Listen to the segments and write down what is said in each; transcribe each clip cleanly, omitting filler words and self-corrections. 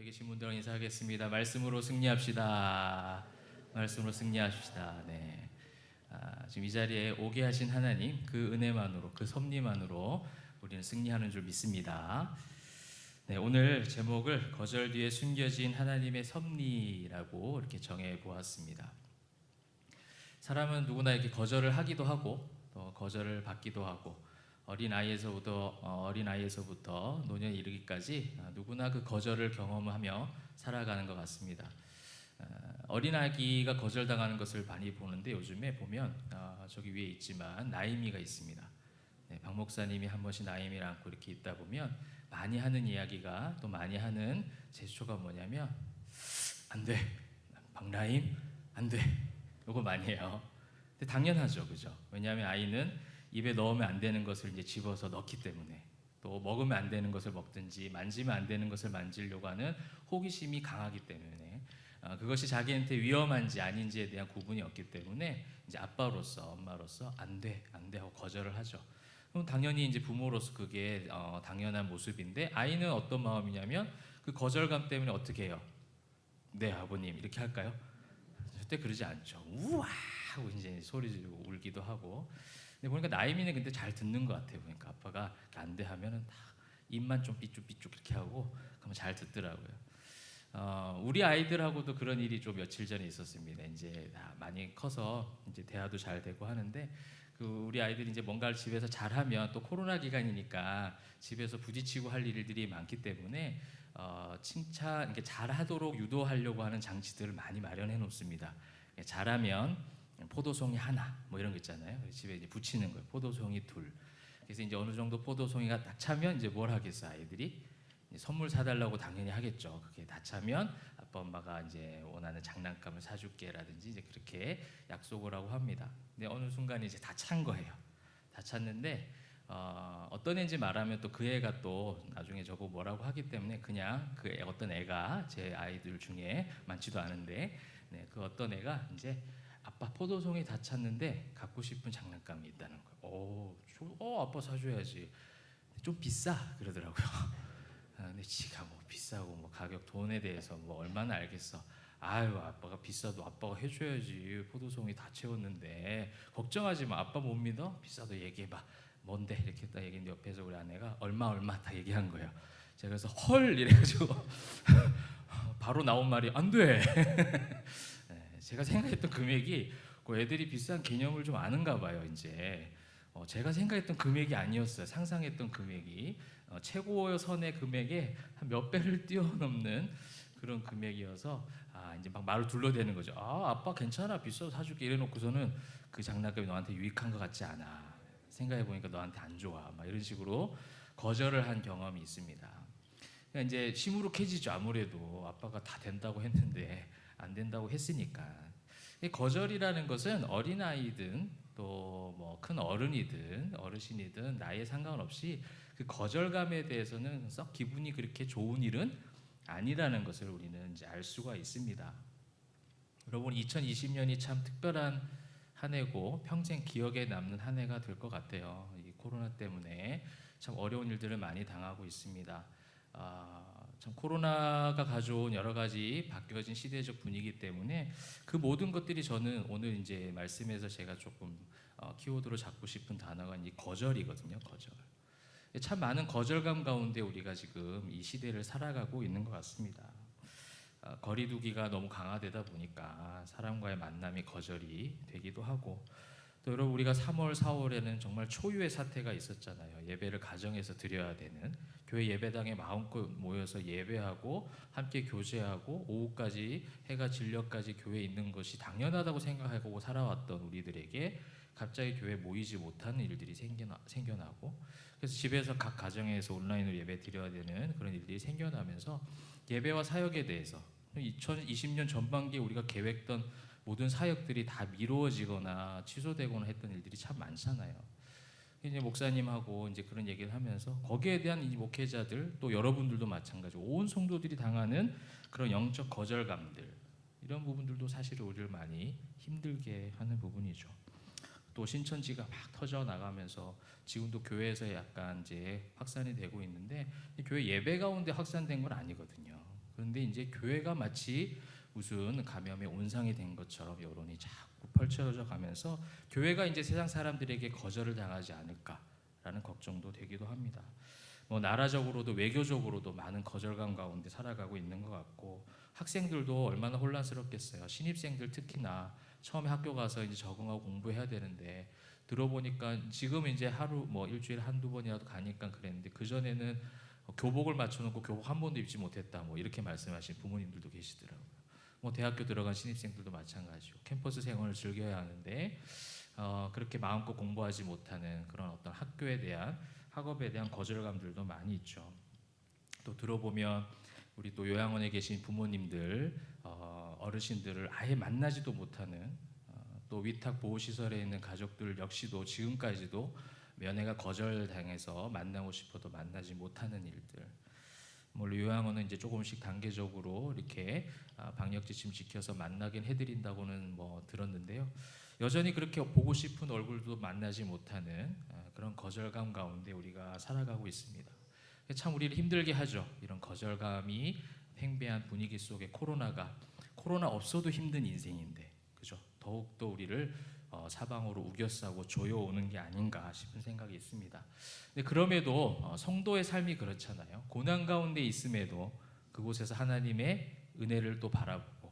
계신 분들과 인사하겠습니다. 말씀으로 승리합시다. 말씀으로 승리합시다. 네. 지금 이 자리에 오게 하신 하나님, 그 은혜만으로, 그 섭리만으로 우리는 승리하는 줄 믿습니다. 네, 오늘 제목을 거절 뒤에 숨겨진 하나님의 섭리라고 이렇게 정해 보았습니다. 사람은 누구나 이렇게 거절을 하기도 하고 또 거절을 받기도 하고 어린아이에서부터 노년에 이르기까지 누구나 그 거절을 경험하며 살아가는 것 같습니다. 어린아기가 거절당하는 것을 많이 보는데 요즘에 보면 저기 위에 있지만 나이미가 있습니다. 네, 박 목사님이 한 번씩 나이미를 안고 이렇게 있다 보면 많이 하는 이야기가 또 많이 하는 제스처가 뭐냐면 안 돼, 박나임 안 돼, 요거 많이 해요. 근데 당연하죠, 그죠? 왜냐하면 아이는 입에 넣으면 안 되는 것을 이제 집어서 넣기 때문에, 또 먹으면 안 되는 것을 먹든지 만지면 안 되는 것을 만지려고 하는 호기심이 강하기 때문에 그것이 자기한테 위험한지 아닌지에 대한 구분이 없기 때문에 이제 아빠로서 엄마로서 안 돼, 안 돼 하고 거절을 하죠. 그럼 당연히 이제 부모로서 그게 당연한 모습인데, 아이는 어떤 마음이냐면 그 거절감 때문에 어떻게 해요? 네 아버님 이렇게 할까요? 절대 그러지 않죠. 우와 하고 이제 소리 지르고 울기도 하고. 근데 보니까 나이미는 근데 잘 듣는 것 같아요. 보니까 아빠가 안 돼 하면은 다 입만 좀 삐죽삐죽 이렇게 하고 그러면 잘 듣더라고요. 우리 아이들하고도 그런 일이 좀 며칠 전에 있었습니다. 이제 많이 커서 이제 대화도 잘 되고 하는데, 그 우리 아이들이 이제 뭔가를 집에서 잘하면, 또 코로나 기간이니까 집에서 부딪히고 할 일들이 많기 때문에 칭찬, 이렇게 잘하도록 유도하려고 하는 장치들을 많이 마련해 놓습니다. 잘하면 포도송이 하나, 뭐 이런 거 있잖아요. 집에 이제 붙이는 거예요. 포도송이 둘. 그래서 이제 어느 정도 포도송이가 딱 차면 이제 뭘 하겠어, 아이들이? 선물 사달라고 당연히 하겠죠. 그게 다 차면 아빠 엄마가 이제 원하는 장난감을 사줄게라든지 이제 그렇게 약속을 하고 합니다. 근데 어느 순간 이제 다 찬 거예요. 다 찼는데 어떤 애인지 말하면 또 그 애가 또 나중에 저보고 뭐라고 하기 때문에 그냥 그 어떤 애가, 제 아이들 중에 많지도 않은데, 네, 그 어떤 애가 이제 아빠 포도송이 다 찼는데 갖고 싶은 장난감이 있다는 거예요. 아빠 사줘야지. 좀 비싸 그러더라고요. 근데 지가 뭐 비싸고 뭐 가격, 돈에 대해서 뭐 얼마나 알겠어. 아유 아빠가 비싸도 아빠가 해줘야지. 포도송이 다 채웠는데 걱정하지 마. 아빠 못 믿어? 비싸도 얘기해봐. 뭔데? 이렇게 딱 얘기했는데 옆에서 우리 아내가 얼마 다 얘기한 거예요. 제가 그래서 헐 이래가지고 바로 나온 말이 안 돼. 제가 생각했던 금액이 그 애들이 비싼 개념을 좀 아는가 봐요. 이제 제가 생각했던 금액이 아니었어요. 상상했던 금액이 최고 선의 금액에 한 몇 배를 뛰어넘는 그런 금액이어서 이제 막 말을 둘러대는 거죠. 아빠 괜찮아, 비싸서 사줄게 이래놓고서는 그 장난감이 너한테 유익한 것 같지 않아. 생각해 보니까 너한테 안 좋아. 막 이런 식으로 거절을 한 경험이 있습니다. 그러니까 이제 시무룩해지죠. 아무래도 아빠가 다 된다고 했는데 안 된다고 했으니까. 거절이라는 것은 어린아이든 또 뭐 큰 어른이든 어르신이든 나이에 상관없이 그 거절감에 대해서는 썩 기분이 그렇게 좋은 일은 아니라는 것을 우리는 이제 알 수가 있습니다. 여러분 2020년이 참 특별한 한 해고 평생 기억에 남는 한 해가 될 것 같아요. 이 코로나 때문에 참 어려운 일들을 많이 당하고 있습니다. 참 코로나가 가져온 여러 가지 바뀌어진 시대적 분위기 때문에 그 모든 것들이, 저는 오늘 이제 말씀에서 제가 조금 키워드로 잡고 싶은 단어가 이 거절이거든요. 거절. 참 많은 거절감 가운데 우리가 지금 이 시대를 살아가고 있는 것 같습니다. 거리두기가 너무 강화되다 보니까 사람과의 만남이 거절이 되기도 하고, 또 여러분 우리가 3월, 4월에는 정말 초유의 사태가 있었잖아요. 예배를 가정에서 드려야 되는, 교회 예배당에 마음껏 모여서 예배하고 함께 교제하고 오후까지 해가 질려까지 교회에 있는 것이 당연하다고 생각하고 살아왔던 우리들에게 갑자기 교회에 모이지 못하는 일들이 생겨나고, 그래서 집에서 각 가정에서 온라인으로 예배 드려야 되는 그런 일들이 생겨나면서 예배와 사역에 대해서 2020년 전반기에 우리가 계획했던 모든 사역들이 다 미루어지거나 취소되거나 했던 일들이 참 많잖아요. 이제 목사님하고 이제 그런 얘기를 하면서 거기에 대한 이 목회자들, 또 여러분들도 마찬가지고 온 성도들이 당하는 그런 영적 거절감들, 이런 부분들도 사실 우리를 많이 힘들게 하는 부분이죠. 또 신천지가 막 터져 나가면서 지금도 교회에서 약간 이제 확산이 되고 있는데, 교회 예배 가운데 확산된 건 아니거든요. 그런데 이제 교회가 마치 무슨 감염의 온상이 된 것처럼 여론이 자꾸 펼쳐져 가면서 교회가 이제 세상 사람들에게 거절을 당하지 않을까라는 걱정도 되기도 합니다. 뭐 나라적으로도 외교적으로도 많은 거절감 가운데 살아가고 있는 것 같고, 학생들도 얼마나 혼란스럽겠어요. 신입생들 특히나 처음에 학교 가서 이제 적응하고 공부해야 되는데, 들어보니까 지금 이제 하루 뭐 일주일에 한두 번이라도 가니까 그랬는데, 그 전에는 교복을 맞춰놓고 교복 한 번도 입지 못했다 뭐 이렇게 말씀하신 부모님들도 계시더라고요. 뭐 대학교 들어간 신입생들도 마찬가지고 캠퍼스 생활을 즐겨야 하는데 그렇게 마음껏 공부하지 못하는 그런 어떤 학교에 대한, 학업에 대한 거절감들도 많이 있죠. 또 들어보면 우리 또 요양원에 계신 부모님들, 어르신들을 아예 만나지도 못하는, 또 위탁 보호시설에 있는 가족들 역시도 지금까지도 면회가 거절당해서 만나고 싶어도 만나지 못하는 일들. 물론 요양원은 이제 조금씩 단계적으로 이렇게 방역 지침 지켜서 만나긴 해드린다고는 뭐 들었는데요. 여전히 그렇게 보고 싶은 얼굴도 만나지 못하는 그런 거절감 가운데 우리가 살아가고 있습니다. 참 우리를 힘들게 하죠. 이런 거절감이 팽배한 분위기 속에 코로나 없어도 힘든 인생인데, 그죠? 더욱더 우리를 사방으로 우겨싸고 조여오는 게 아닌가 싶은 생각이 있습니다. 근데 그럼에도 성도의 삶이 그렇잖아요. 고난 가운데 있음에도 그곳에서 하나님의 은혜를 또 바라보고,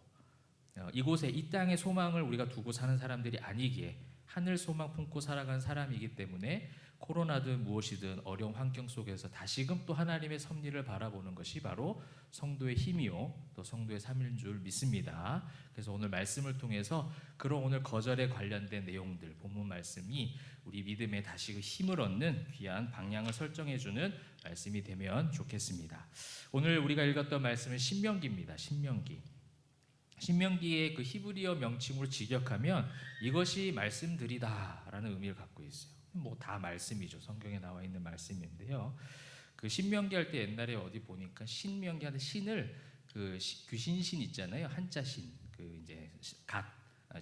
이곳에 이 땅의 소망을 우리가 두고 사는 사람들이 아니기에 하늘 소망 품고 살아간 사람이기 때문에 코로나든 무엇이든 어려운 환경 속에서 다시금 또 하나님의 섭리를 바라보는 것이 바로 성도의 힘이요 또 성도의 삶인 줄 믿습니다. 그래서 오늘 말씀을 통해서 그런 오늘 거절에 관련된 내용들, 본문 말씀이 우리 믿음에 다시 힘을 얻는 귀한 방향을 설정해주는 말씀이 되면 좋겠습니다. 오늘 우리가 읽었던 말씀은 신명기입니다. 신명기의 그 히브리어 명칭으로 직역하면 이것이 말씀들이다라는 의미를 갖고 있어요. 뭐 다 말씀이죠. 성경에 나와 있는 말씀인데요. 그 신명기 할 때 옛날에 어디 보니까 신명기 하는 신을 그 귀신신 있잖아요. 한자 신, 그 이제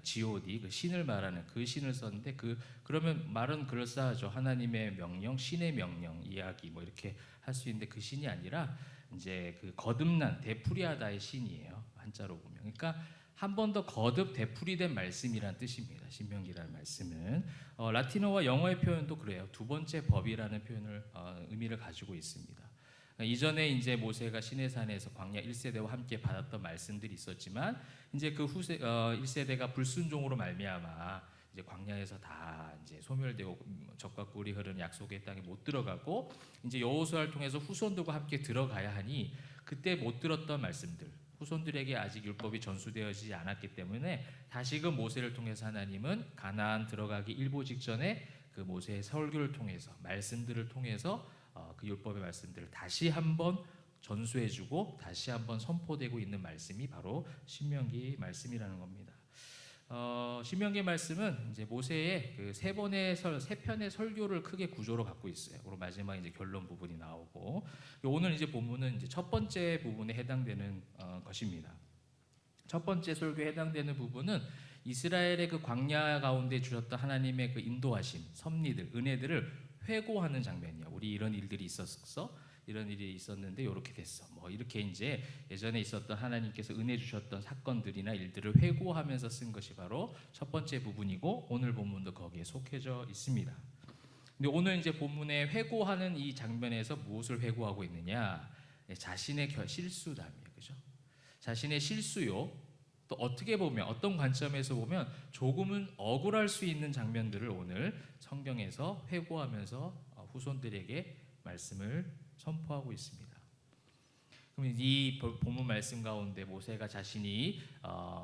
G.O.D 그 신을 말하는 그 신을 썼는데, 그러면 말은 그럴싸하죠. 하나님의 명령, 신의 명령, 이야기 뭐 이렇게 할 수 있는데, 그 신이 아니라 이제 그 거듭난 데프리아다의 신이에요. 한자로 보면. 그러니까 한 번 더 거듭 되풀이된 말씀이란 뜻입니다. 신명기라는 말씀은 라틴어와 영어의 표현도 그래요. 두 번째 법이라는 표현을 의미를 가지고 있습니다. 이전에 이제 모세가 시내산에서 광야 1세대와 함께 받았던 말씀들이 있었지만, 이제 그 후세 1세대가 불순종으로 말미암아 이제 광야에서 다 이제 소멸되고 젖과 꿀이 흐르는 약속의 땅에 못 들어가고, 이제 여호수아를 통해서 후손들과 함께 들어가야 하니 그때 못 들었던 말씀들, 후손들에게 아직 율법이 전수되어지지 않았기 때문에 다시금 모세를 통해서 하나님은 가나안 들어가기 일보 직전에 그 모세의 설교를 통해서, 말씀들을 통해서 그 율법의 말씀들을 다시 한번 전수해주고 다시 한번 선포되고 있는 말씀이 바로 신명기 말씀이라는 겁니다. 신명기 말씀은 이제 모세의 그 세 편의 설교를 크게 구조로 갖고 있어요. 그리고 마지막 이제 결론 부분이 나오고, 오늘 이제 본문은 이제 첫 번째 부분에 해당되는 것입니다. 첫 번째 설교에 해당되는 부분은 이스라엘의 그 광야 가운데 주셨던 하나님의 그 인도하심, 섭리들, 은혜들을 회고하는 장면이야. 우리 이런 일들이 있었어. 이런 일이 있었는데 이렇게 됐어. 뭐 이렇게 이제 예전에 있었던 하나님께서 은혜 주셨던 사건들이나 일들을 회고하면서 쓴 것이 바로 첫 번째 부분이고, 오늘 본문도 거기에 속해져 있습니다. 근데 오늘 이제 본문에 회고하는 이 장면에서 무엇을 회고하고 있느냐? 자신의 실수담이에요. 그죠? 자신의 실수요. 또 어떻게 보면, 어떤 관점에서 보면 조금은 억울할 수 있는 장면들을 오늘 성경에서 회고하면서 후손들에게 말씀을 선포하고 있습니다. 그럼 이 본문 말씀 가운데 모세가 자신이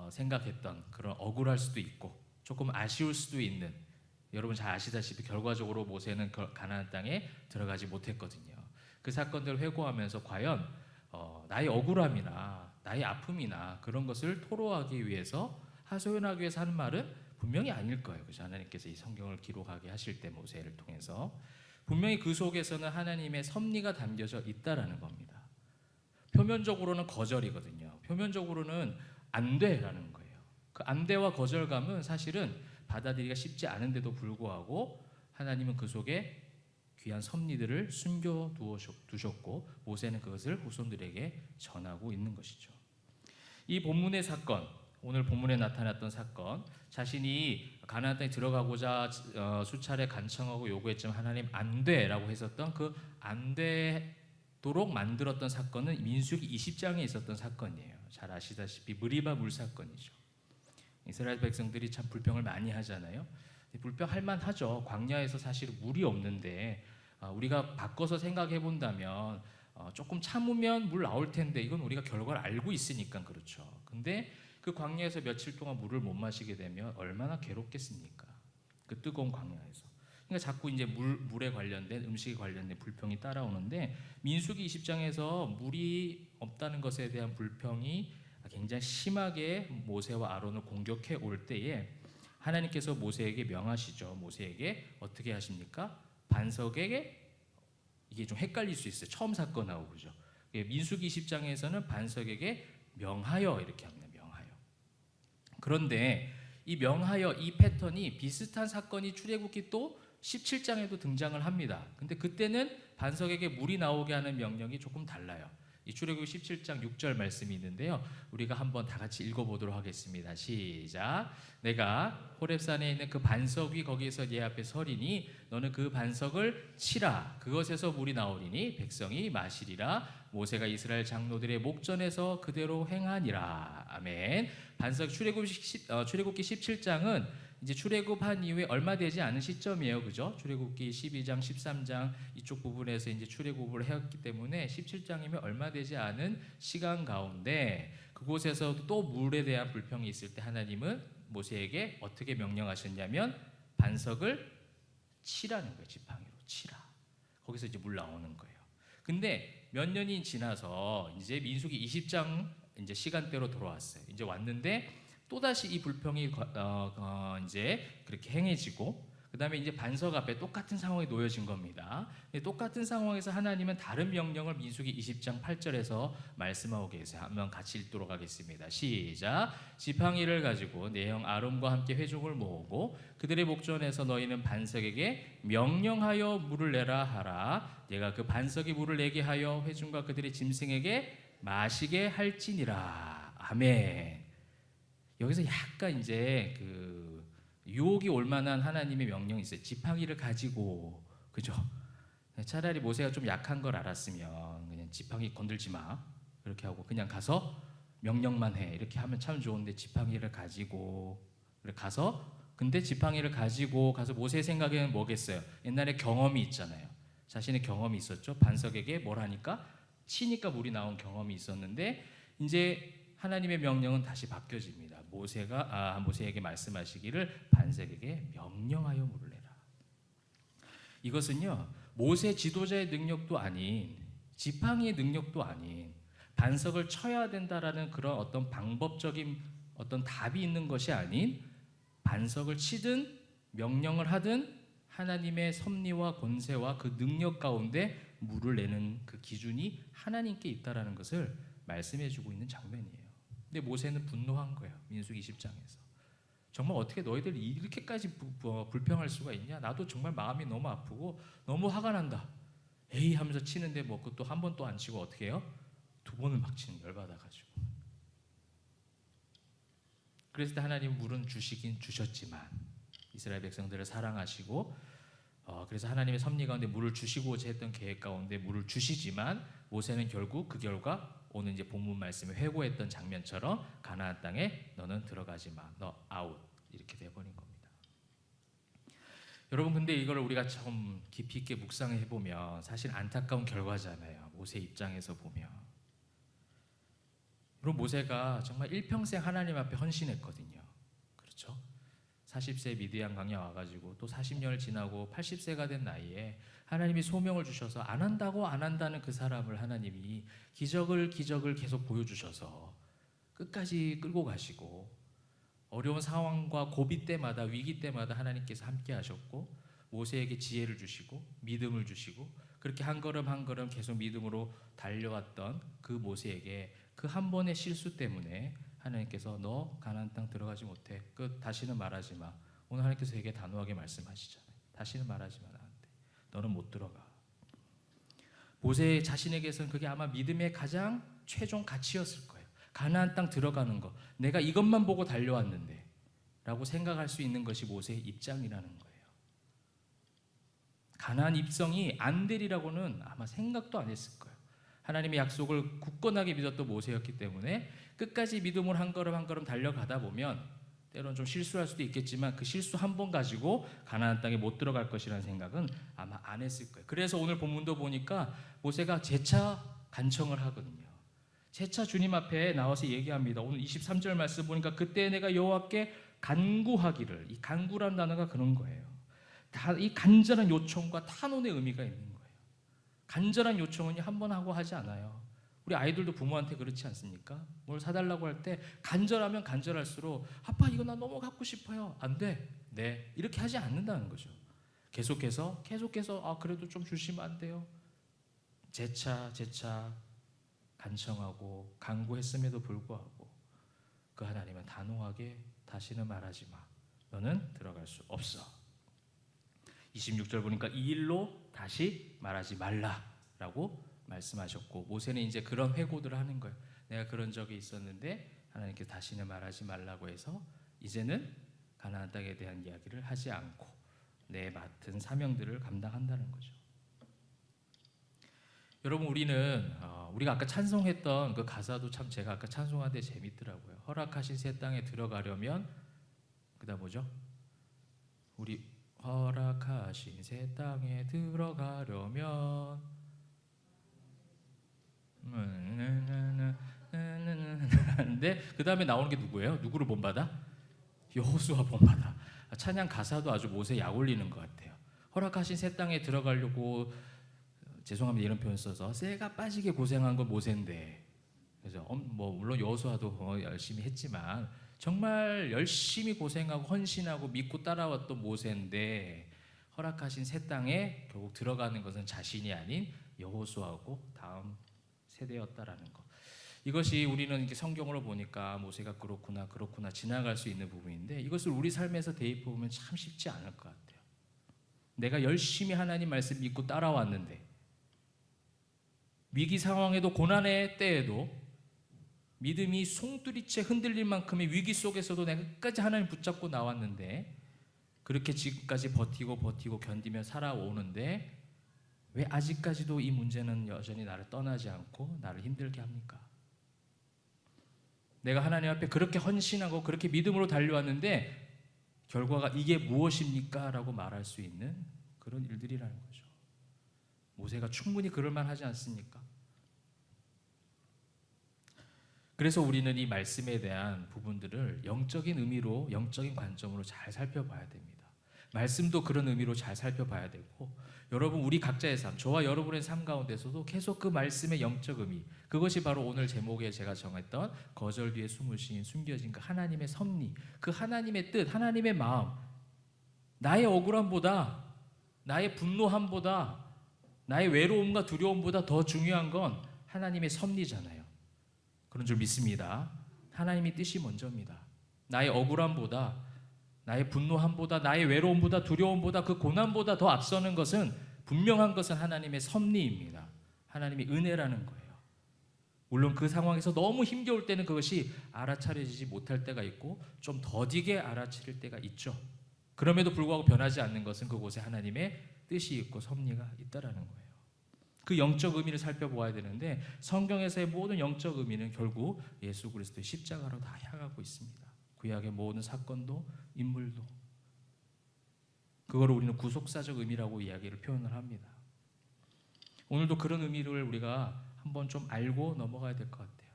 생각했던 그런 억울할 수도 있고 조금 아쉬울 수도 있는, 여러분 잘 아시다시피 결과적으로 모세는 가나안 땅에 들어가지 못했거든요. 그 사건들을 회고하면서 과연 나의 억울함이나 나의 아픔이나 그런 것을 토로하기 위해서, 하소연하기 위해서 하는 말은 분명히 아닐 거예요. 그래서 하나님께서 이 성경을 기록하게 하실 때 모세를 통해서 분명히 그 속에서는 하나님의 섭리가 담겨져 있다라는 겁니다. 표면적으로는 거절이거든요. 표면적으로는 안 돼라는 거예요. 그 안 돼와 거절감은 사실은 받아들이기가 쉽지 않은데도 불구하고 하나님은 그 속에 귀한 섭리들을 숨겨 두셨고 모세는 그것을 후손들에게 전하고 있는 것이죠. 이 본문의 사건, 오늘 본문에 나타났던 사건, 자신이 가나안 땅에 들어가고자 수차례 간청하고 요구했지만 하나님 안 돼라고 했었던 그 안 되도록 만들었던 사건은 민수기 20장에 있었던 사건이에요. 잘 아시다시피 무리바 물 사건이죠. 이스라엘 백성들이 참 불평을 많이 하잖아요. 불평할 만하죠. 광야에서 사실 물이 없는데 우리가 바꿔서 생각해 본다면 조금 참으면 물 나올 텐데 이건 우리가 결과를 알고 있으니까 그렇죠. 근데 그 광야에서 며칠 동안 물을 못 마시게 되면 얼마나 괴롭겠습니까? 그 뜨거운 광야에서. 그러니까 자꾸 이제 물에 관련된 음식에 관련된 불평이 따라오는데 민수기 20장에서 물이 없다는 것에 대한 불평이 굉장히 심하게 모세와 아론을 공격해 올 때에 하나님께서 모세에게 명하시죠. 모세에게 어떻게 하십니까? 반석에게 이게 좀 헷갈릴 수 있어요. 처음 사건하고 그죠? 민수기 20장에서는 반석에게 명하여 이렇게 합니다. 명하여. 그런데 이 명하여 이 패턴이 비슷한 사건이 출애굽기 또 17장에도 등장을 합니다. 근데 그때는 반석에게 물이 나오게 하는 명령이 조금 달라요. 이 출애굽기 17장 6절 말씀이 있는데요. 우리가 한번 다 같이 읽어보도록 하겠습니다. 시작. 내가 호렙산에 있는 그 반석 위 거기에서 네 앞에 서리니 너는 그 반석을 치라. 그것에서 물이 나오리니 백성이 마시리라. 모세가 이스라엘 장로들의 목전에서 그대로 행하니라. 아멘. 반석 출애굽기 17장은 이제 출애굽한 이후에 얼마 되지 않은 시점이에요. 그죠? 출애굽기 12장, 13장 이쪽 부분에서 이제 출애굽을 했기 때문에 17장이면 얼마 되지 않은 시간 가운데 그곳에서 또 물에 대한 불평이 있을 때 하나님은 모세에게 어떻게 명령하셨냐면 반석을 치라는 거예요. 지팡이로 치라. 거기서 이제 물 나오는 거예요. 근데 몇 년이 지나서 이제 민수기 20장 이제 시간대로 돌아왔어요. 이제 왔는데 또다시 이 불평이 이제 그렇게 행해지고 그다음에 이제 반석 앞에 똑같은 상황이 놓여진 겁니다. 똑같은 상황에서 하나님은 다른 명령을 민수기 20장 8절에서 말씀하고 계세요. 한번 같이 읽도록 하겠습니다. 시작. 지팡이를 가지고 내 형 아론과 함께 회중을 모으고 그들의 목전에서 너희는 반석에게 명령하여 물을 내라 하라. 내가 그 반석이 물을 내게 하여 회중과 그들의 짐승에게 마시게 할지니라. 아멘. 여기서 약간 이제 그 유혹이 올 만한 하나님의 명령이 있어요. 지팡이를 가지고 그죠? 차라리 모세가 좀 약한 걸 알았으면 그냥 지팡이 건들지 마 이렇게 하고 그냥 가서 명령만 해 이렇게 하면 참 좋은데 지팡이를 가지고 가서 근데 지팡이를 가지고 가서 모세의 생각에는 뭐겠어요? 옛날에 경험이 있잖아요. 자신의 경험이 있었죠. 반석에게 뭘 하니까 치니까 물이 나온 경험이 있었는데 이제 하나님의 명령은 다시 바뀌어집니다. 모세에게 말씀하시기를 반석에게 명령하여 물을 내라. 이것은요 모세 지도자의 능력도 아닌 지팡이의 능력도 아닌 반석을 쳐야 된다라는 그런 어떤 방법적인 어떤 답이 있는 것이 아닌 반석을 치든 명령을 하든 하나님의 섭리와 권세와 그 능력 가운데 물을 내는 그 기준이 하나님께 있다라는 것을 말씀해주고 있는 장면이에요. 근데 모세는 분노한 거예요. 민수기 20장에서. 정말 어떻게 너희들 이렇게까지 불평할 수가 있냐? 나도 정말 마음이 너무 아프고 너무 화가 난다. 에이 하면서 치는데 뭐 그것도 한 번 또 안 치고 어떻게 해요? 두 번을 막 치는 열받아가지고. 그랬을 때 하나님 물은 주시긴 주셨지만 이스라엘 백성들을 사랑하시고 그래서 하나님의 섭리 가운데 물을 주시고자 했던 계획 가운데 물을 주시지만 모세는 결국 그 결과 오늘 이제 본문 말씀에 회고했던 장면처럼 가나안 땅에 너는 들어가지 마, 너 아웃 이렇게 돼버린 겁니다. 여러분 근데 이걸 우리가 좀 깊이 있게 묵상해 보면 사실 안타까운 결과잖아요. 모세 입장에서 보면. 그럼 모세가 정말 일평생 하나님 앞에 헌신했거든요. 그렇죠? 40세 미디안 광야 와가지고 또 40년을 지나고 80세가 된 나이에 하나님이 소명을 주셔서 안 한다는 그 사람을 하나님이 기적을 계속 보여주셔서 끝까지 끌고 가시고 어려운 상황과 고비 때마다 위기 때마다 하나님께서 함께 하셨고 모세에게 지혜를 주시고 믿음을 주시고 그렇게 한 걸음 한 걸음 계속 믿음으로 달려왔던 그 모세에게 그 한 번의 실수 때문에 하나님께서 너 가나안 땅 들어가지 못해. 다시는 말하지 마. 오늘 하나님께서 되게 단호하게 말씀하시잖아요. 다시는 말하지 마 나한테. 너는 못 들어가. 모세 자신에게서는 그게 아마 믿음의 가장 최종 가치였을 거예요. 가나안 땅 들어가는 거, 내가 이것만 보고 달려왔는데 라고 생각할 수 있는 것이 모세의 입장이라는 거예요. 가나안 입성이 안 되리라고는 아마 생각도 안 했을 거예요. 하나님의 약속을 굳건하게 믿었던 모세였기 때문에 끝까지 믿음으로 한 걸음 한 걸음 달려가다 보면 때로는 좀 실수할 수도 있겠지만 그 실수 한 번 가지고 가나안 땅에 못 들어갈 것이라는 생각은 아마 안 했을 거예요. 그래서 오늘 본문도 보니까 모세가 재차 간청을 하거든요. 재차 주님 앞에 나와서 얘기합니다. 오늘 23절 말씀 보니까 그때 내가 여호와께 간구하기를, 이 간구라는 단어가 그런 거예요. 다 이 간절한 요청과 탄원의 의미가 있는 거예요. 간절한 요청은 한 번 하고 하지 않아요. 우리 아이들도 부모한테 그렇지 않습니까? 뭘 사달라고 할 때 간절하면 간절할수록 아빠 이거 나 너무 갖고 싶어요. 안 돼. 네. 이렇게 하지 않는다는 거죠. 계속해서 아 그래도 좀 주시면 안 돼요. 재차 간청하고 간구했음에도 불구하고 그 하나님은 단호하게 다시는 말하지 마. 너는 들어갈 수 없어. 26절 보니까 이 일로 다시 말하지 말라라고 말씀하셨고 모세는 이제 그런 회고들을 하는 거예요. 내가 그런 적이 있었는데 하나님께 다시는 말하지 말라고 해서 이제는 가나안 땅에 대한 이야기를 하지 않고 내 맡은 사명들을 감당한다는 거죠. 여러분 우리가 아까 찬송했던 그 가사도 참 제가 아까 찬송할 때 재밌더라고요. 허락하신 새 땅에 들어가려면 그다음 뭐죠? 우리 허락하신 새 땅에 들어가려면 근데 그 다음에 나오는 게 누구예요? 누구를 본받아? 여호수아 본받아. 찬양 가사도 아주 모세에 약 올리는 것 같아요. 허락하신 새 땅에 들어가려고 죄송합니다 이런 표현 써서 쇠가 빠지게 고생한 건 모세인데 그래서 뭐 물론 여호수아도 열심히 했지만 정말 열심히 고생하고 헌신하고 믿고 따라왔던 모세인데 허락하신 새 땅에 결국 들어가는 것은 자신이 아닌 여호수아고 다음 세대였다라는 거. 이것이 우리는 이렇게 성경으로 보니까 모세가 그렇구나 지나갈 수 있는 부분인데 이것을 우리 삶에서 대입해 보면 참 쉽지 않을 것 같아요. 내가 열심히 하나님 말씀 믿고 따라왔는데 위기 상황에도 고난의 때에도 믿음이 송두리째 흔들릴 만큼의 위기 속에서도 내가 끝까지 하나님 붙잡고 나왔는데 그렇게 지금까지 버티고 견디며 살아오는데 왜 아직까지도 이 문제는 여전히 나를 떠나지 않고 나를 힘들게 합니까? 내가 하나님 앞에 그렇게 헌신하고 그렇게 믿음으로 달려왔는데 결과가 이게 무엇입니까? 라고 말할 수 있는 그런 일들이라는 거죠. 모세가 충분히 그럴 만하지 않습니까? 그래서 우리는 이 말씀에 대한 부분들을 영적인 의미로 영적인 관점으로 잘 살펴봐야 됩니다. 말씀도 그런 의미로 잘 살펴봐야 되고 여러분 우리 각자의 삶, 저와 여러분의 삶 가운데서도 계속 그 말씀의 영적 의미 그것이 바로 오늘 제목에 제가 정했던 거절 뒤에 숨겨진 그 하나님의 섭리 그 하나님의 뜻, 하나님의 마음 나의 억울함보다 나의 분노함보다 나의 외로움과 두려움보다 더 중요한 건 하나님의 섭리잖아요. 그런 줄 믿습니다. 하나님의 뜻이 먼저입니다. 나의 억울함보다 나의 분노함보다 나의 외로움보다 두려움보다 그 고난보다 더 앞서는 것은 분명한 것은 하나님의 섭리입니다. 하나님의 은혜라는 거예요. 물론 그 상황에서 너무 힘겨울 때는 그것이 알아차려지지 못할 때가 있고 좀 더디게 알아차릴 때가 있죠. 그럼에도 불구하고 변하지 않는 것은 그곳에 하나님의 뜻이 있고 섭리가 있다라는 거예요. 그 영적 의미를 살펴보아야 되는데 성경에서의 모든 영적 의미는 결국 예수 그리스도의 십자가로 다 향하고 있습니다. 구약의 모든 사건도 인물도 그거를 우리는 구속사적 의미라고 이야기를 표현을 합니다. 오늘도 그런 의미를 우리가 한번 좀 알고 넘어가야 될 것 같아요.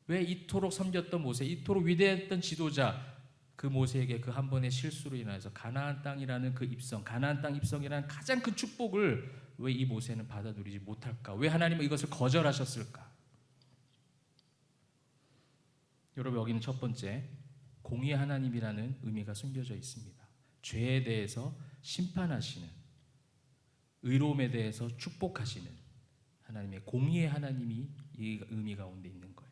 왜 이토록 섬겼던 모세, 이토록 위대했던 지도자 그 모세에게 그 한 번의 실수로 인해서 가나안 땅이라는 그 입성, 가나안 땅 입성이라는 가장 큰 축복을 왜 이 모세는 받아 누리지 못할까? 왜 하나님은 이것을 거절하셨을까? 여러분 여기는 첫 번째 공의 하나님이라는 의미가 숨겨져 있습니다. 죄에 대해서 심판하시는, 의로움에 대해서 축복하시는 하나님의 공의의 하나님이 이 의미 가운데 있는 거예요.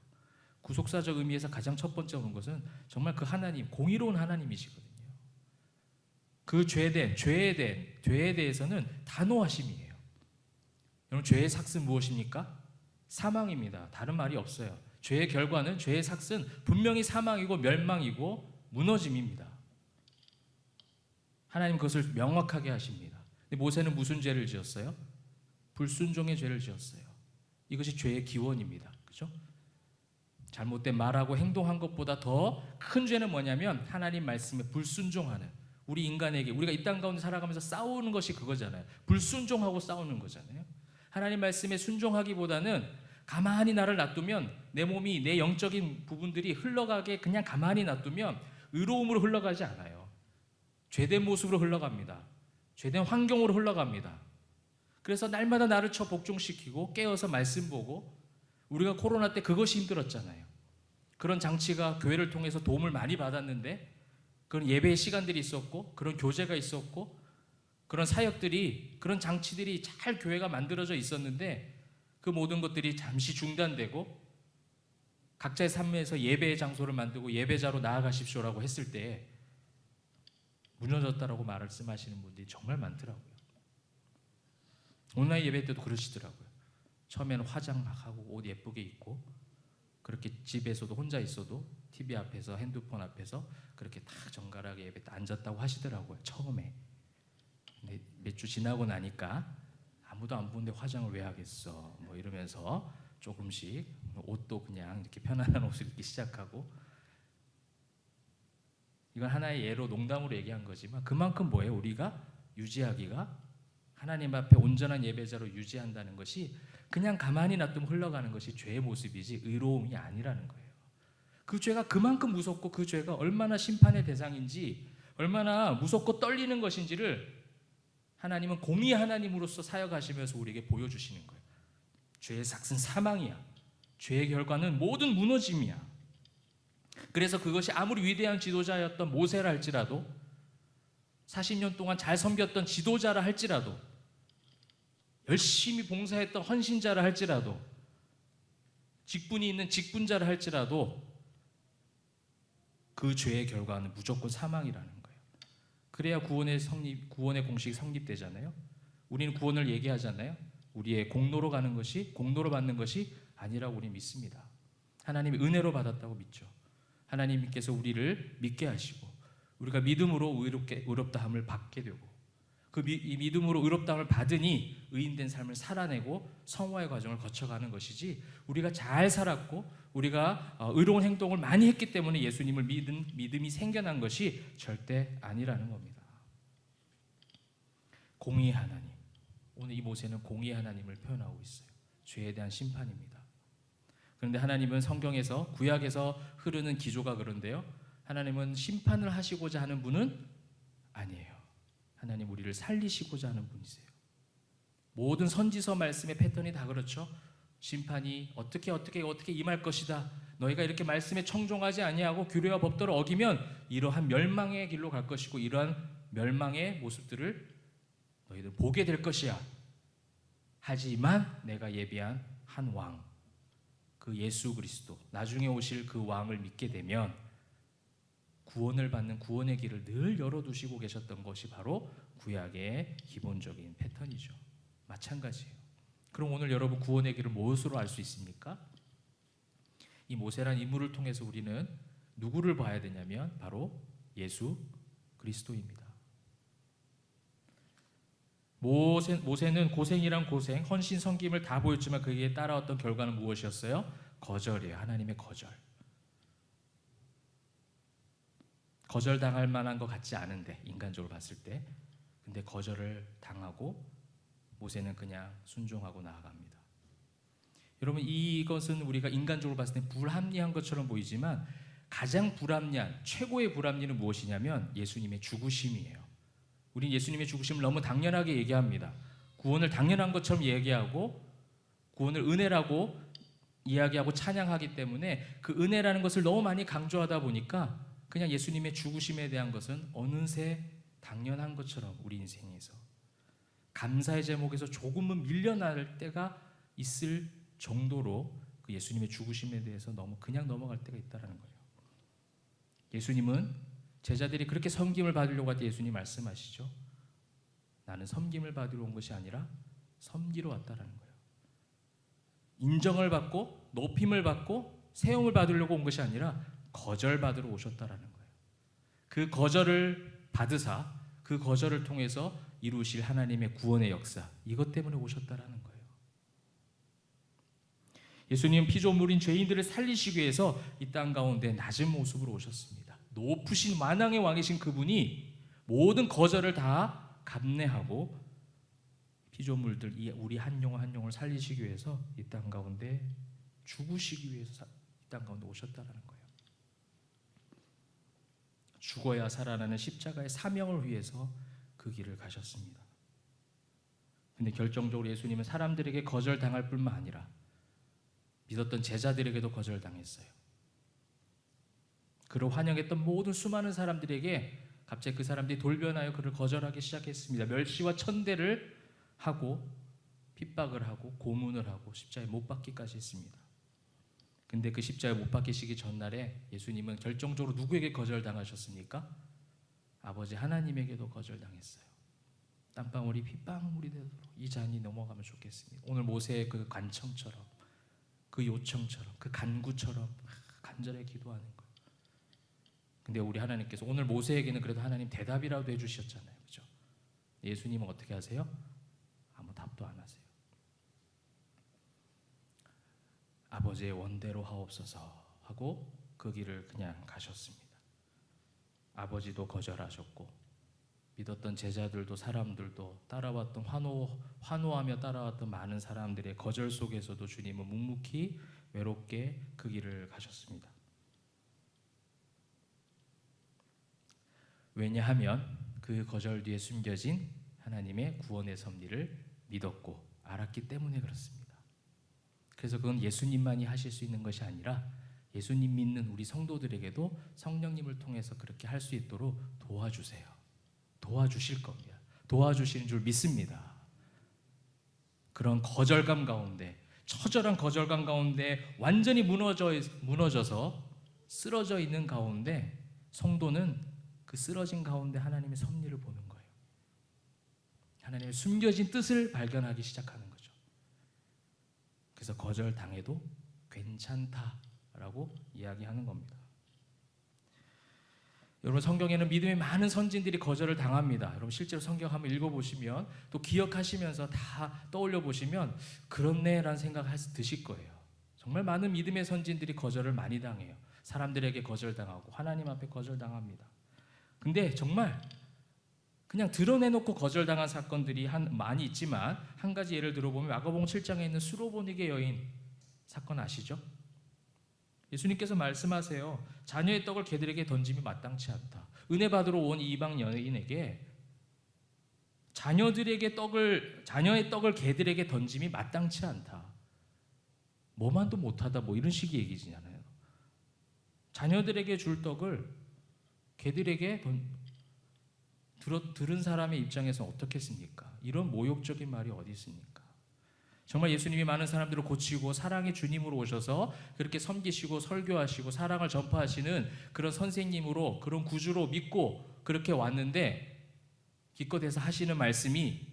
구속사적 의미에서 가장 첫 번째 오는 것은 정말 그 하나님, 공의로운 하나님이시거든요. 그 죄에 대해서는 단호하심이에요. 여러분, 죄의 삭은 무엇입니까? 사망입니다. 다른 말이 없어요. 죄의 결과는, 죄의 삭은 분명히 사망이고 멸망이고 무너짐입니다. 하나님 그것을 명확하게 하십니다. 근데 모세는 무슨 죄를 지었어요? 불순종의 죄를 지었어요. 이것이 죄의 기원입니다. 그렇죠? 잘못된 말하고 행동한 것보다 더 큰 죄는 뭐냐면 하나님 말씀에 불순종하는, 우리 인간에게, 우리가 이 땅 가운데 살아가면서 싸우는 것이 그거잖아요. 불순종하고 싸우는 거잖아요. 하나님 말씀에 순종하기보다는 가만히 나를 놔두면, 내 몸이, 내 영적인 부분들이 흘러가게 그냥 가만히 놔두면 의로움으로 흘러가지 않아요. 죄된 모습으로 흘러갑니다. 죄된 환경으로 흘러갑니다. 그래서 날마다 나를 쳐 복종시키고 깨어서 말씀 보고, 우리가 코로나 때 그것이 힘들었잖아요. 그런 장치가 교회를 통해서 도움을 많이 받았는데, 그런 예배의 시간들이 있었고, 그런 교제가 있었고, 그런 사역들이, 그런 장치들이 잘 교회가 만들어져 있었는데, 그 모든 것들이 잠시 중단되고 각자의 삶에서 예배의 장소를 만들고 예배자로 나아가십시오라고 했을 때 무너졌다라고 말씀하시는 분들이 정말 많더라고요. 온라인 예배 때도 그러시더라고요. 처음에는 화장 막 하고 옷 예쁘게 입고 그렇게 집에서도 혼자 있어도 TV 앞에서, 핸드폰 앞에서 그렇게 딱 정갈하게 예배 때 앉았다고 하시더라고요. 처음에. 근데 몇 주 지나고 나니까 아무도 안 보는데 화장을 왜 하겠어 뭐 이러면서 조금씩 옷도 그냥 이렇게 편안한 옷을 입기 시작하고, 이건 하나의 예로 농담으로 얘기한 거지만 그만큼 뭐예요? 우리가 유지하기가, 하나님 앞에 온전한 예배자로 유지한다는 것이 그냥 가만히 놔두면 흘러가는 것이 죄의 모습이지 의로움이 아니라는 거예요. 그 죄가 그만큼 무섭고 그 죄가 얼마나 심판의 대상인지, 얼마나 무섭고 떨리는 것인지를 하나님은 공의 하나님으로서 사역하시면서 우리에게 보여주시는 거예요. 죄의 삭은 사망이야. 죄의 결과는 모든 무너짐이야. 그래서 그것이 아무리 위대한 지도자였던 모세라 할지라도, 40년 동안 잘 섬겼던 지도자라 할지라도, 열심히 봉사했던 헌신자라 할지라도, 직분이 있는 직분자라 할지라도 그 죄의 결과는 무조건 사망이라는 거예요. 그래야 구원의 공식이 성립되잖아요. 우리는 구원을 얘기하잖아요. 우리의 공로로 가는 것이, 공로로 받는 것이 아니라고 우리 믿습니다. 하나님이 은혜로 받았다고 믿죠. 하나님께서 우리를 믿게 하시고 우리가 믿음으로 의롭다함을 받게 되고, 이 믿음으로 의롭다함을 받으니 의인된 삶을 살아내고 성화의 과정을 거쳐가는 것이지, 우리가 잘 살았고 우리가 의로운 행동을 많이 했기 때문에 예수님을 믿은 믿음이 생겨난 것이 절대 아니라는 겁니다. 공의의 하나님, 오늘 이 모세는 공의의 하나님을 표현하고 있어요. 죄에 대한 심판입니다. 그런데 하나님은 성경에서, 구약에서 흐르는 기조가 그런데요, 하나님은 심판을 하시고자 하는 분은 아니에요. 하나님 우리를 살리시고자 하는 분이세요. 모든 선지서 말씀의 패턴이 다 그렇죠. 심판이 어떻게 임할 것이다. 너희가 이렇게 말씀에 청종하지 아니하고 규례와 법도를 어기면 이러한 멸망의 길로 갈 것이고 이러한 멸망의 모습들을 너희들 보게 될 것이야. 하지만 내가 예비한 한 왕, 그 예수 그리스도, 나중에 오실 그 왕을 믿게 되면 구원을 받는 구원의 길을 늘 열어두시고 계셨던 것이 바로 구약의 기본적인 패턴이죠. 마찬가지예요. 그럼 오늘 여러분 구원의 길을 무엇으로 알 수 있습니까? 이 모세란 인물을 통해서 우리는 누구를 봐야 되냐면 바로 예수 그리스도입니다. 모세는 고생이란 고생, 헌신, 섬김을 다 보였지만 그에게 따라왔던 결과는 무엇이었어요? 거절이에요. 하나님의 거절. 거절당할 만한 것 같지 않은데, 인간적으로 봤을 때, 근데 거절을 당하고 모세는 그냥 순종하고 나아갑니다. 여러분, 이것은 우리가 인간적으로 봤을 때 불합리한 것처럼 보이지만 가장 불합리한, 최고의 불합리는 무엇이냐면 예수님의 죽으심이에요. 우린 예수님의 죽으심을 너무 당연하게 얘기합니다. 구원을 당연한 것처럼 얘기하고 구원을 은혜라고 이야기하고 찬양하기 때문에 그 은혜라는 것을 너무 많이 강조하다 보니까 그냥 예수님의 죽으심에 대한 것은 어느새 당연한 것처럼 우리 인생에서 감사의 제목에서 조금은 밀려날 때가 있을 정도로 그 예수님의 죽으심에 대해서 너무 그냥 넘어갈 때가 있다는 거예요. 예수님은 제자들이 그렇게 섬김을 받으려고 할 때 예수님 말씀하시죠. 나는 섬김을 받으러 온 것이 아니라 섬기러 왔다라는 거예요. 인정을 받고 높임을 받고 세움을 받으려고 온 것이 아니라 거절받으러 오셨다라는 거예요. 그 거절을 받으사 그 거절을 통해서 이루실 하나님의 구원의 역사, 이것 때문에 오셨다라는 거예요. 예수님은 피조물인 죄인들을 살리시기 위해서 이 땅 가운데 낮은 모습으로 오셨습니다. 높으신 만왕의 왕이신 그분이 모든 거절을 다 감내하고 피조물들, 우리 한 영혼 한 영혼을 살리시기 위해서 이 땅 가운데 죽으시기 위해서 이 땅 가운데 오셨다는 거예요. 죽어야 살아나는 십자가의 사명을 위해서 그 길을 가셨습니다. 근데 결정적으로 예수님은 사람들에게 거절당할 뿐만 아니라 믿었던 제자들에게도 거절당했어요. 그를 환영했던 모든 수많은 사람들에게 갑자기 그 사람들이 돌변하여 그를 거절하기 시작했습니다. 멸시와 천대를 하고 핍박을 하고 고문을 하고 십자가에 못 박기까지 했습니다. 근데 그 십자가에 못 박히시기 전날에 예수님은 결정적으로 누구에게 거절당하셨습니까? 아버지 하나님에게도 거절당했어요. 땀방울이 핏방울이 되도록 이 잔이 넘어가면 좋겠습니다. 오늘 모세의 그 간청처럼, 그 요청처럼, 그 간구처럼 간절히 기도하는 거예요. 근데 우리 하나님께서 오늘 모세에게는 그래도 하나님 대답이라도 해주셨잖아요, 그렇죠? 예수님은 어떻게 하세요? 아무 답도 안 하세요. 아버지의 원대로 하옵소서 하고 그 길을 그냥 가셨습니다. 아버지도 거절하셨고 믿었던 제자들도 사람들도 따라왔던 환호하며 따라왔던 많은 사람들의 거절 속에서도 주님은 묵묵히 외롭게 그 길을 가셨습니다. 왜냐하면 그 거절 뒤에 숨겨진 하나님의 구원의 섭리를 믿었고 알았기 때문에 그렇습니다. 그래서 그건 예수님만이 하실 수 있는 것이 아니라 예수님 믿는 우리 성도들에게도 성령님을 통해서 그렇게 할 수 있도록 도와주세요. 도와주실 겁니다. 도와주시는 줄 믿습니다. 그런 거절감 가운데, 처절한 거절감 가운데 완전히 무너져서 쓰러져 있는 가운데 성도는 그 쓰러진 가운데 하나님의 섭리를 보는 거예요. 하나님의 숨겨진 뜻을 발견하기 시작하는 거죠. 그래서 거절당해도 괜찮다라고 이야기하는 겁니다. 여러분, 성경에는 믿음의 많은 선진들이 거절을 당합니다. 여러분 실제로 성경 한번 읽어보시면 또 기억하시면서 다 떠올려 보시면 그렇네라는 생각 드실 거예요. 정말 많은 믿음의 선진들이 거절을 많이 당해요. 사람들에게 거절당하고 하나님 앞에 거절당합니다. 근데 정말 그냥 드러내놓고 거절당한 사건들이 많이 있지만 한 가지 예를 들어보면 마가복음 7장에 있는 수로보니게 여인 사건 아시죠? 예수님께서 말씀하세요. 자녀의 떡을 개들에게 던짐이 마땅치 않다. 은혜 받으러 온 이방 여인에게 자녀의 떡을 개들에게 던짐이 마땅치 않다. 뭐만도 못하다 뭐 이런 식의 얘기잖아요. 자녀들에게 줄 떡을 개들에게 들은 사람의 입장에서 어떻겠습니까? 이런 모욕적인 말이 어디 있습니까? 정말 예수님이 많은 사람들을 고치고 사랑의 주님으로 오셔서 그렇게 섬기시고 설교하시고 사랑을 전파하시는 그런 선생님으로, 그런 구주로 믿고 그렇게 왔는데 기껏해서 하시는 말씀이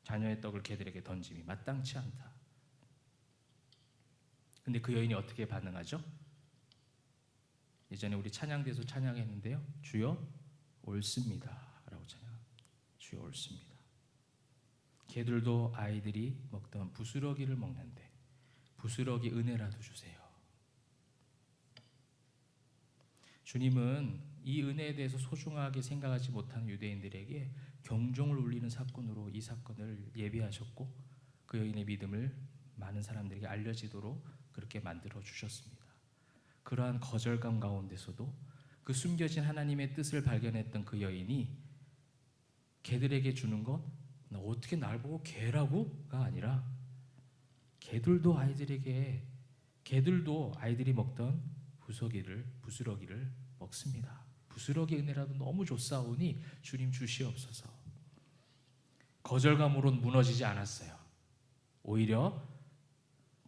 자녀의 떡을 개들에게 던짐이 마땅치 않다. 근데 그 여인이 어떻게 반응하죠? 예전에 우리 찬양대에서 찬양했는데요. 주여 옳습니다 라고 찬양합니다. 주여 옳습니다. 개들도 아이들이 먹던 부스러기를 먹는데 부스러기 은혜라도 주세요. 주님은 이 은혜에 대해서 소중하게 생각하지 못하는 유대인들에게 경종을 울리는 사건으로 이 사건을 예비하셨고 그 여인의 믿음을 많은 사람들에게 알려지도록 그렇게 만들어 주셨습니다. 그러한 거절감 가운데서도 그 숨겨진 하나님의 뜻을 발견했던 그 여인이 개들에게 주는 것, 나 어떻게 날 보고 개라고가 아니라 개들도 아이들이 먹던 부스러기를 먹습니다. 부스러기 은혜라도 너무 좋사오니 주님 주시옵소서. 거절감으로는 무너지지 않았어요. 오히려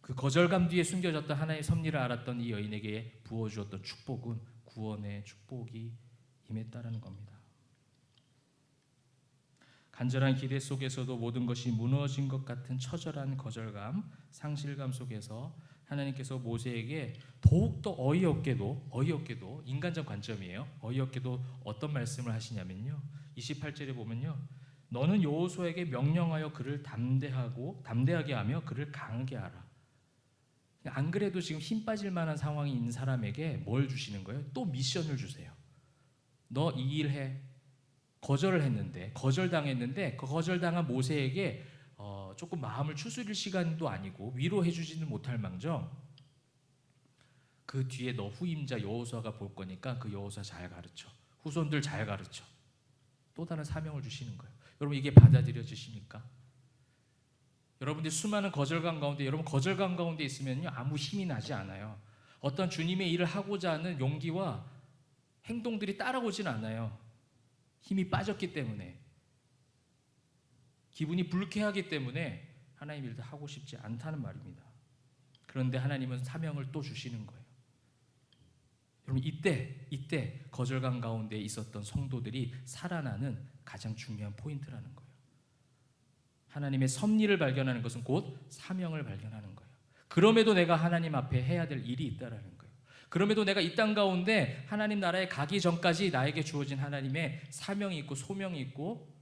그 거절감 뒤에 숨겨졌던 하나님의 섭리를 알았던 이 여인에게 부어주었던 축복은 구원의 축복이 임했다라는 겁니다. 간절한 기대 속에서도 모든 것이 무너진 것 같은 처절한 거절감, 상실감 속에서 하나님께서 모세에게 더욱더 어이없게도 인간적 관점이에요. 어이없게도 어떤 말씀을 하시냐면요. 28절에 보면요. 너는 여호수아에게 명령하여 그를 담대하게 하며 그를 강하게 하라. 안 그래도 지금 힘 빠질 만한 상황이 있는 사람에게 뭘 주시는 거예요? 또 미션을 주세요. 너 이 일 해. 거절당했는데 그 거절당한 모세에게 조금 마음을 추스릴 시간도 아니고 위로해 주지는 못할 망정 그 뒤에 너 후임자 여호수아가 볼 거니까 그 여호수아 잘 가르쳐. 후손들 잘 가르쳐. 또 다른 사명을 주시는 거예요. 여러분 이게 받아들여지십니까? 여러분들 수많은 거절감 가운데 여러분 거절감 가운데 있으면요 아무 힘이 나지 않아요. 어떤 주님의 일을 하고자 하는 용기와 행동들이 따라오진 않아요. 힘이 빠졌기 때문에 기분이 불쾌하기 때문에 하나님 일도 하고 싶지 않다는 말입니다. 그런데 하나님은 사명을 또 주시는 거예요. 여러분 이때 거절감 가운데 있었던 성도들이 살아나는 가장 중요한 포인트라는 거예요. 하나님의 섭리를 발견하는 것은 곧 사명을 발견하는 거예요. 그럼에도 내가 하나님 앞에 해야 될 일이 있다라는 거예요. 그럼에도 내가 이 땅 가운데 하나님 나라에 가기 전까지 나에게 주어진 하나님의 사명이 있고 소명이 있고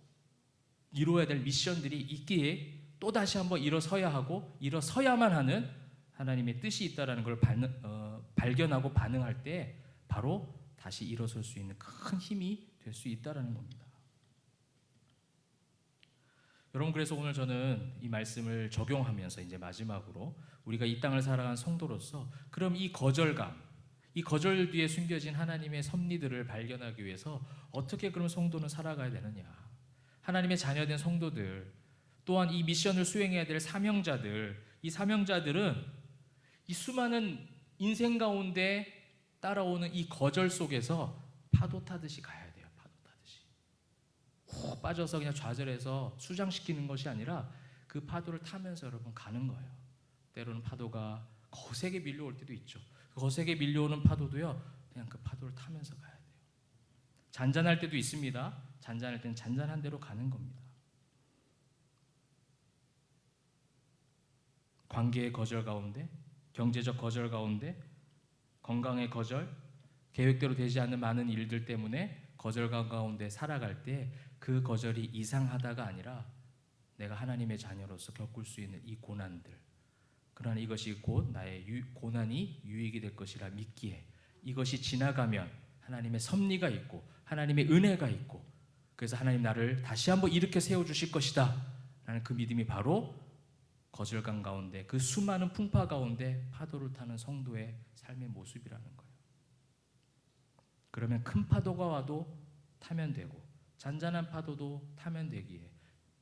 이루어야 될 미션들이 있기에 또다시 한번 일어서야 하고 일어서야만 하는 하나님의 뜻이 있다는 걸 발견하고 반응할 때 바로 다시 일어설 수 있는 큰 힘이 될 수 있다는 겁니다. 여러분 그래서 오늘 저는 이 말씀을 적용하면서 이제 마지막으로 우리가 이 땅을 살아간 성도로서 그럼 이 거절 뒤에 숨겨진 하나님의 섭리들을 발견하기 위해서 어떻게 그럼 성도는 살아가야 되느냐. 하나님의 자녀된 성도들 또한 이 미션을 수행해야 될 사명자들 이 사명자들은 이 수많은 인생 가운데 따라오는 이 거절 속에서 파도 타듯이 가야 돼요. 파도 타듯이 훅 빠져서 그냥 좌절해서 수장시키는 것이 아니라 그 파도를 타면서 여러분 가는 거예요. 때로는 파도가 거세게 밀려올 때도 있죠. 거세게 밀려오는 파도도요 그냥 그 파도를 타면서 가야 돼요. 잔잔할 때도 있습니다. 잔잔할 때는 잔잔한 대로 가는 겁니다. 관계의 거절 가운데, 경제적 거절 가운데, 건강의 거절, 계획대로 되지 않는 많은 일들 때문에 거절감 가운데 살아갈 때 그 거절이 이상하다가 아니라 내가 하나님의 자녀로서 겪을 수 있는 이 고난들, 그러나 이것이 곧 나의 고난이 유익이 될 것이라 믿기에 이것이 지나가면 하나님의 섭리가 있고 하나님의 은혜가 있고 그래서 하나님 나를 다시 한번 일으켜 세워주실 것이다 라는 그 믿음이 바로 거절감 가운데 그 수많은 풍파 가운데 파도를 타는 성도의 삶의 모습이라는 거예요. 그러면 큰 파도가 와도 타면 되고 잔잔한 파도도 타면 되기에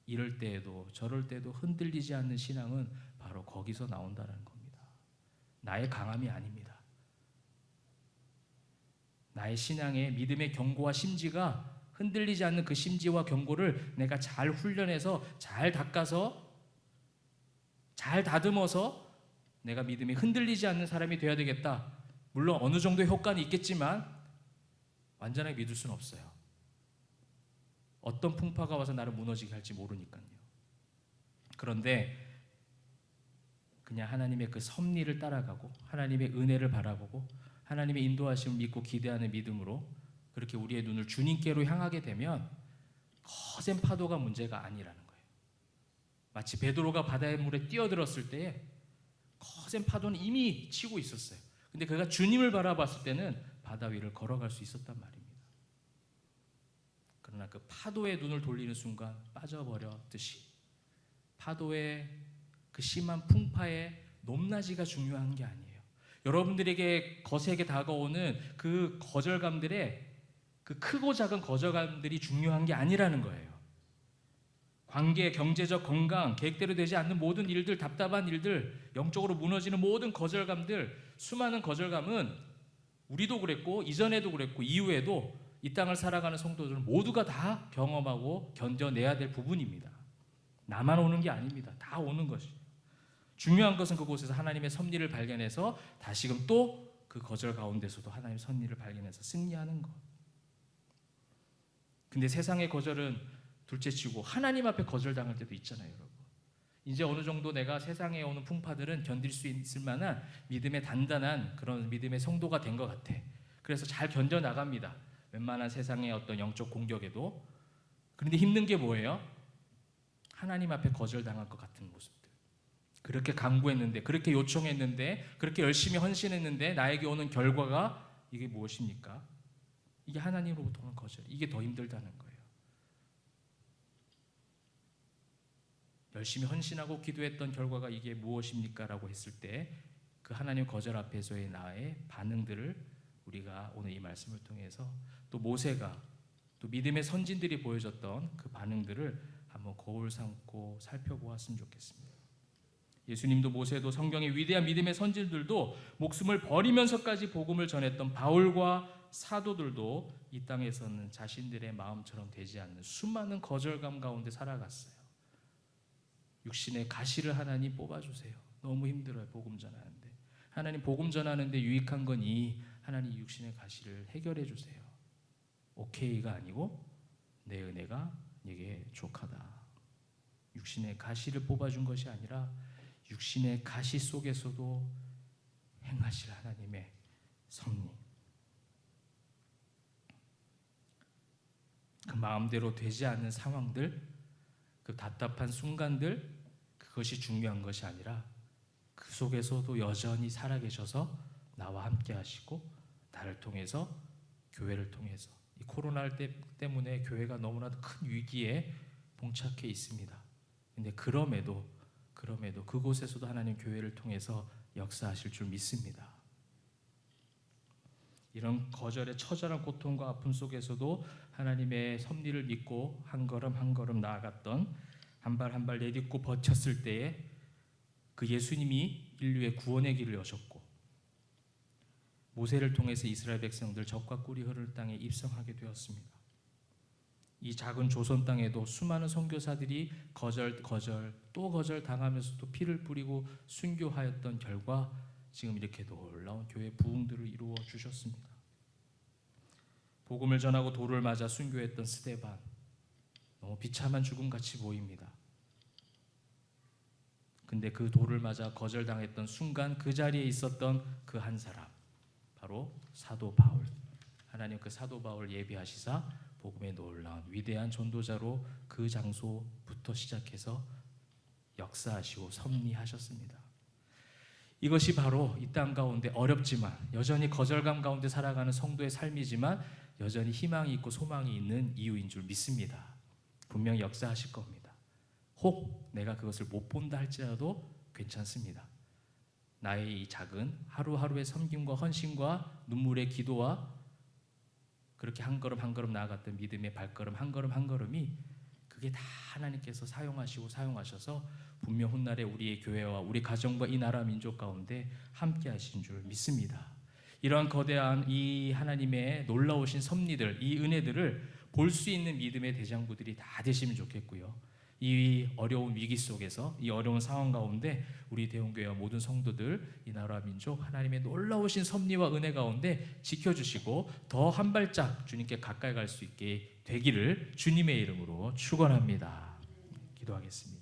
이럴 때에도 저럴 때도 흔들리지 않는 신앙은 바로 거기서 나온다는 겁니다. 나의 강함이 아닙니다. 나의 신앙의 믿음의 견고와 심지가 흔들리지 않는 그 심지와 견고를 내가 잘 훈련해서 잘 닦아서 잘 다듬어서 내가 믿음이 흔들리지 않는 사람이 되어야 되겠다. 물론 어느 정도의 효과는 있겠지만 완전하게 믿을 수는 없어요. 어떤 풍파가 와서 나를 무너지게 할지 모르니까요. 그런데 그냥 하나님의 그 섭리를 따라가고 하나님의 은혜를 바라보고 하나님의 인도하심을 믿고 기대하는 믿음으로 그렇게 우리의 눈을 주님께로 향하게 되면 거센 파도가 문제가 아니라는 거예요. 마치 베드로가 바다의 물에 뛰어들었을 때에 거센 파도는 이미 치고 있었어요. 근데 그가 주님을 바라봤을 때는 바다 위를 걸어갈 수 있었단 말입니다. 그러나 그 파도에 눈을 돌리는 순간 빠져버렸듯이 파도의 그 심한 풍파의 높낮이가 중요한 게 아니에요. 여러분들에게 거세게 다가오는 그 거절감들의 그 크고 작은 거절감들이 중요한 게 아니라는 거예요. 관계, 경제적 건강, 계획대로 되지 않는 모든 일들, 답답한 일들, 영적으로 무너지는 모든 거절감들, 수많은 거절감은 우리도 그랬고 이전에도 그랬고 이후에도 이 땅을 살아가는 성도들은 모두가 다 경험하고 견뎌내야 될 부분입니다. 나만 오는 게 아닙니다. 다 오는 것이에요. 중요한 것은 그곳에서 하나님의 섭리를 발견해서 다시금 또 그 거절 가운데서도 하나님의 섭리를 발견해서 승리하는 것. 근데 세상의 거절은 둘째치고 하나님 앞에 거절당할 때도 있잖아요, 여러분. 이제 어느 정도 내가 세상에 오는 풍파들은 견딜 수 있을 만한 믿음의 단단한 그런 믿음의 성도가 된 것 같아. 그래서 잘 견뎌나갑니다. 웬만한 세상의 어떤 영적 공격에도. 그런데 힘든 게 뭐예요? 하나님 앞에 거절당할 것 같은 모습들. 그렇게 간구했는데, 그렇게 요청했는데, 그렇게 열심히 헌신했는데 나에게 오는 결과가 이게 무엇입니까? 이게 하나님으로부터 오는 거절. 이게 더 힘들다는 거예요. 열심히 헌신하고 기도했던 결과가 이게 무엇입니까? 라고 했을 때 그 하나님 거절 앞에서의 나의 반응들을 우리가 오늘 이 말씀을 통해서 또 모세가 또 믿음의 선진들이 보여줬던 그 반응들을 한번 거울 삼고 살펴보았으면 좋겠습니다. 예수님도 모세도 성경의 위대한 믿음의 선진들도 목숨을 버리면서까지 복음을 전했던 바울과 사도들도 이 땅에서는 자신들의 마음처럼 되지 않는 수많은 거절감 가운데 살아갔어요. 육신의 가시를 하나님 뽑아주세요. 너무 힘들어요, 복음 전하는데. 하나님 복음 전하는데 유익한 건 이 하나님 육신의 가시를 해결해 주세요. 오케이가 아니고 내 은혜가 네게 족하다. 육신의 가시를 뽑아준 것이 아니라 육신의 가시 속에서도 행하실 하나님의 섭리. 그 마음대로 되지 않는 상황들, 그 답답한 순간들, 그것이 중요한 것이 아니라 그 속에서도 여전히 살아계셔서 나와 함께 하시고 나를 통해서 교회를 통해서 이 코로나 때문에 교회가 너무나도 큰 위기에 봉착해 있습니다. 근데 그럼에도 그곳에서도 하나님 교회를 통해서 역사하실 줄 믿습니다. 이런 거절의 처절한 고통과 아픔 속에서도 하나님의 섭리를 믿고 한 걸음 한 걸음 나아갔던 한 발 한 발 내딛고 버텼을 때에 그 예수님이 인류의 구원의 길을 여셨고 모세를 통해서 이스라엘 백성들 젖과 꿀이 흐르는 땅에 입성하게 되었습니다. 이 작은 조선 땅에도 수많은 선교사들이 거절 또 거절 당하면서도 피를 뿌리고 순교하였던 결과 지금 이렇게 놀라운 교회 부흥들을 이루어 주셨습니다. 복음을 전하고 돌을 맞아 순교했던 스데반, 너무 비참한 죽음같이 보입니다. 근데 그 돌을 맞아 거절당했던 순간 그 자리에 있었던 그 한 사람, 바로 사도 바울. 하나님 그 사도 바울 예비하시사 복음의 놀라운 위대한 전도자로 그 장소부터 시작해서 역사하시고 섭리하셨습니다. 이것이 바로 이 땅 가운데 어렵지만 여전히 거절감 가운데 살아가는 성도의 삶이지만 여전히 희망이 있고 소망이 있는 이유인 줄 믿습니다. 분명히 역사하실 겁니다. 혹 내가 그것을 못 본다 할지라도 괜찮습니다. 나의 이 작은 하루하루의 섬김과 헌신과 눈물의 기도와 그렇게 한 걸음 한 걸음 나아갔던 믿음의 발걸음 한 걸음 한 걸음이 그게 다 하나님께서 사용하셔서 분명 훗날에 우리의 교회와 우리 가정과 이 나라 민족 가운데 함께 하신 줄 믿습니다. 이러한 거대한 이 하나님의 놀라우신 섭리들, 이 은혜들을 볼 수 있는 믿음의 대장부들이 다 되시면 좋겠고요. 이 어려운 위기 속에서 이 어려운 상황 가운데 우리 대원교회와 모든 성도들 이 나라 민족 하나님의 놀라우신 섭리와 은혜 가운데 지켜주시고 더 한 발짝 주님께 가까이 갈 수 있게 되기를 주님의 이름으로 축원합니다. 기도하겠습니다.